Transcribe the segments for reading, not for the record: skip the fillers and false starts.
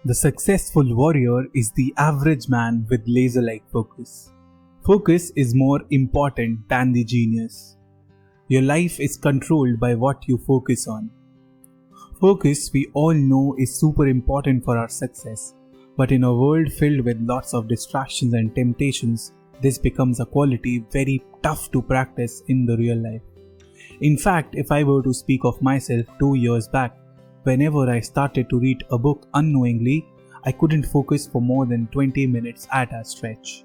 The successful warrior is the average man with laser-like focus. Focus is more important than the genius. Your life is controlled by what you focus on. Focus, we all know, is super important for our success. But in a world filled with lots of distractions and temptations, this becomes a quality very tough to practice in the real life. In fact, if I were to speak of myself 2 years back, whenever I started to read a book unknowingly, I couldn't focus for more than 20 minutes at a stretch.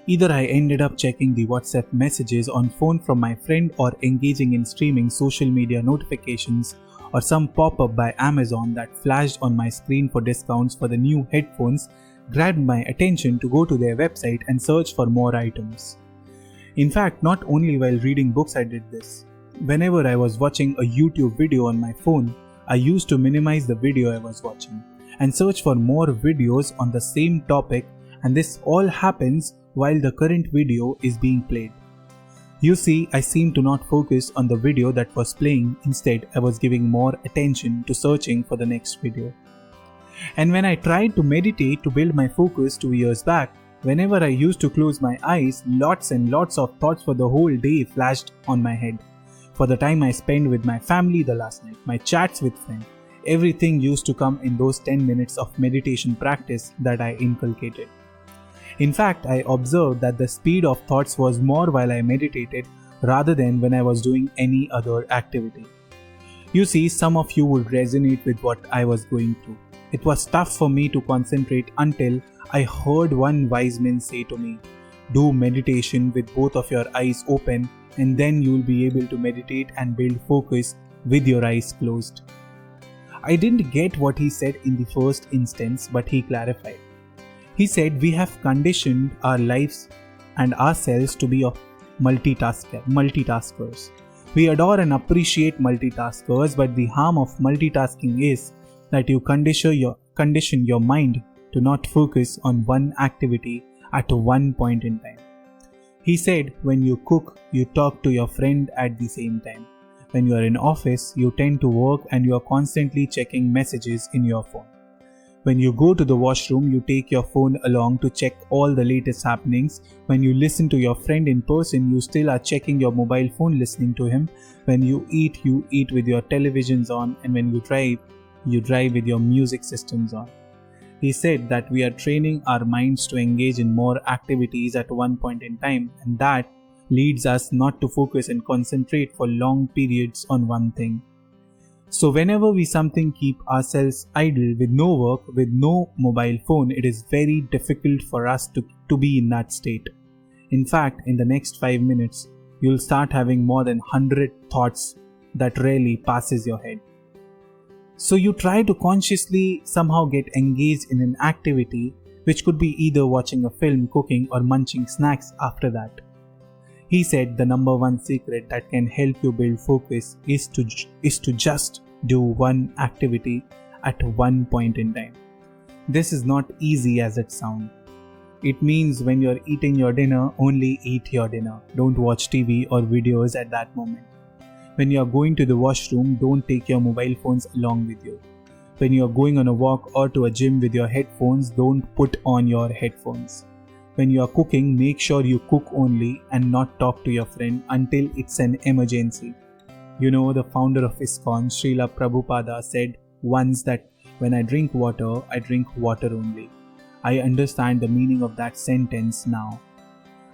Either I ended up checking the WhatsApp messages on phone from my friend or engaging in streaming social media notifications or some pop-up by Amazon that flashed on my screen for discounts for the new headphones grabbed my attention to go to their website and search for more items. In fact, not only while reading books I did this. Whenever I was watching a YouTube video on my phone, I used to minimize the video I was watching and search for more videos on the same topic, and this all happens while the current video is being played. You see, I seemed to not focus on the video that was playing. Instead, I was giving more attention to searching for the next video. And when I tried to meditate to build my focus 2 years back, whenever I used to close my eyes, lots and lots of thoughts for the whole day flashed on my head. For the time I spent with my family the last night, my chats with friends, everything used to come in those 10 minutes of meditation practice that I inculcated. In fact, I observed that the speed of thoughts was more while I meditated rather than when I was doing any other activity. You see, some of you would resonate with what I was going through. It was tough for me to concentrate until I heard one wise man say to me, "Do meditation with both of your eyes open, and then you'll be able to meditate and build focus with your eyes closed." I didn't get what he said in the first instance, but he clarified. He said we have conditioned our lives and ourselves to be multitaskers. We adore and appreciate multitaskers, but the harm of multitasking is that you condition your mind to not focus on one activity at one point in time. He said when you cook, you talk to your friend at the same time. When you are in office, you tend to work and you are constantly checking messages in your phone. When you go to the washroom, you take your phone along to check all the latest happenings. When you listen to your friend in person, you still are checking your mobile phone listening to him. When you eat with your televisions on, and when you drive with your music systems on. He said that we are training our minds to engage in more activities at one point in time, and that leads us not to focus and concentrate for long periods on one thing. So whenever we keep ourselves idle with no work, with no mobile phone, it is very difficult for us to be in that state. In fact, in the next 5 minutes, you'll start having more than 100 thoughts that rarely passes your head. So you try to consciously somehow get engaged in an activity which could be either watching a film, cooking, or munching snacks after that. He said the number one secret that can help you build focus is to just do one activity at one point in time. This is not easy as it sounds. It means when you're eating your dinner, only eat your dinner. Don't watch TV or videos at that moment. When you're going to the washroom, don't take your mobile phones along with you. When you're going on a walk or to a gym with your headphones, don't put on your headphones. When you are cooking, make sure you cook only and not talk to your friend until it's an emergency. You know, the founder of ISKCON, Srila Prabhupada, said once that when I drink water only. I understand the meaning of that sentence now.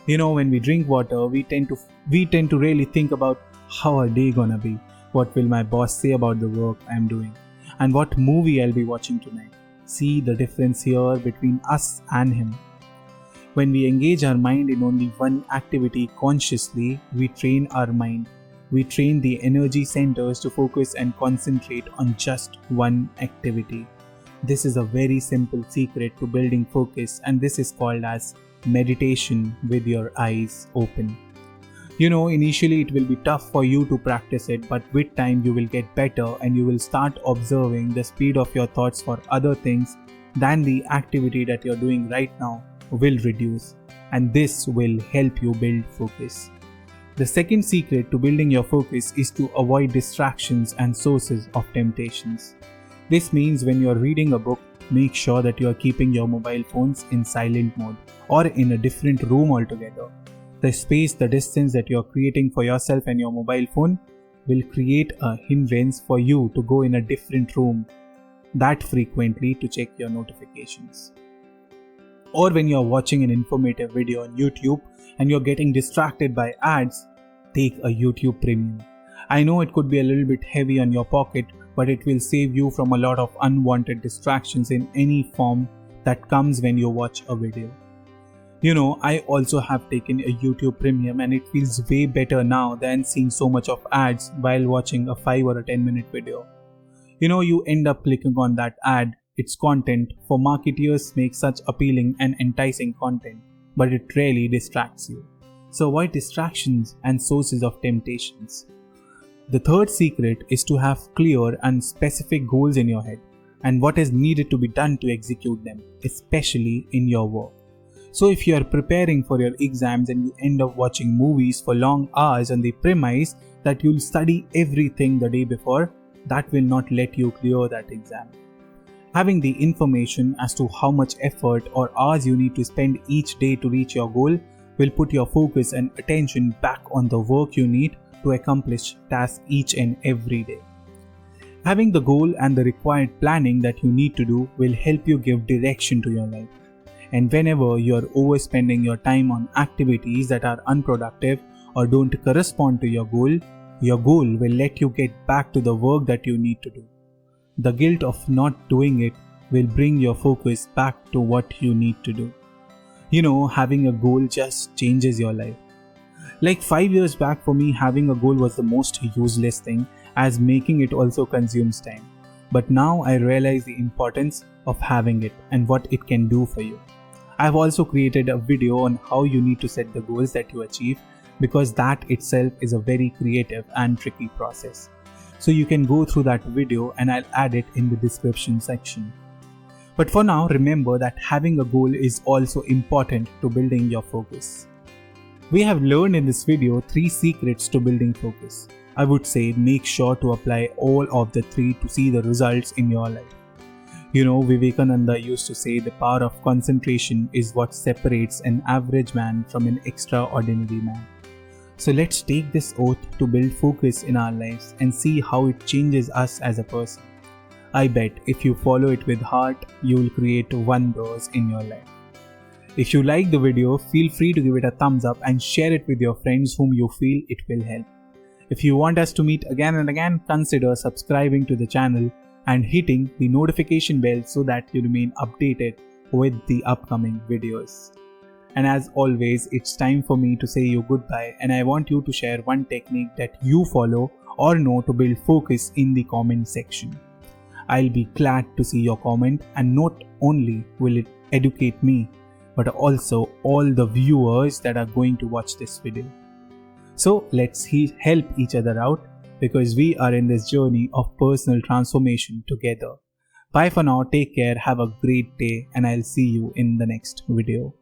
You know, when we drink water, we tend to really think about how our day gonna be, what will my boss say about the work I'm doing, and what movie I'll be watching tonight. See the difference here between us and him. When we engage our mind in only one activity consciously, we train our mind. We train the energy centers to focus and concentrate on just one activity. This is a very simple secret to building focus, and this is called as meditation with your eyes open. You know, initially it will be tough for you to practice it, but with time you will get better and you will start observing the speed of your thoughts for other things than the activity that you're doing right now will reduce, and this will help you build focus. The second secret to building your focus is to avoid distractions and sources of temptations. This means when you're reading a book, make sure that you are keeping your mobile phones in silent mode or in a different room altogether. The space, the distance that you are creating for yourself and your mobile phone will create a hindrance for you to go in a different room that frequently to check your notifications. Or when you are watching an informative video on YouTube and you're getting distracted by ads, take a YouTube Premium. I know it could be a little bit heavy on your pocket, but it will save you from a lot of unwanted distractions in any form that comes when you watch a video. I also have taken a YouTube Premium and it feels way better now than seeing so much of ads while watching a 5 or a 10-minute video. You end up clicking on that ad. Its content for marketeers makes such appealing and enticing content, but it really distracts you. So avoid distractions and sources of temptations. The third secret is to have clear and specific goals in your head and what is needed to be done to execute them, especially in your work. So if you are preparing for your exams and you end up watching movies for long hours on the premise that you'll study everything the day before, that will not let you clear that exam. Having the information as to how much effort or hours you need to spend each day to reach your goal will put your focus and attention back on the work you need to accomplish tasks each and every day. Having the goal and the required planning that you need to do will help you give direction to your life. And whenever you are overspending your time on activities that are unproductive or don't correspond to your goal will let you get back to the work that you need to do. The guilt of not doing it will bring your focus back to what you need to do. Having a goal just changes your life. Like 5 years back for me, having a goal was the most useless thing as making it also consumes time. But now I realize the importance of having it and what it can do for you. I've also created a video on how you need to set the goals that you achieve because that itself is a very creative and tricky process. So you can go through that video and I'll add it in the description section. But for now, remember that having a goal is also important to building your focus. We have learned in this video 3 secrets to building focus. I would say make sure to apply all of the 3 to see the results in your life. Vivekananda used to say the power of concentration is what separates an average man from an extraordinary man. So let's take this oath to build focus in our lives and see how it changes us as a person. I bet if you follow it with heart, you will create wonders in your life. If you like the video, feel free to give it a thumbs up and share it with your friends whom you feel it will help. If you want us to meet again and again, consider subscribing to the channel and hitting the notification bell so that you remain updated with the upcoming videos. And as always, it's time for me to say you goodbye and I want you to share one technique that you follow or know to build focus in the comment section. I'll be glad to see your comment, and not only will it educate me, but also all the viewers that are going to watch this video. So let's help each other out because we are in this journey of personal transformation together. Bye for now, take care, have a great day, and I'll see you in the next video.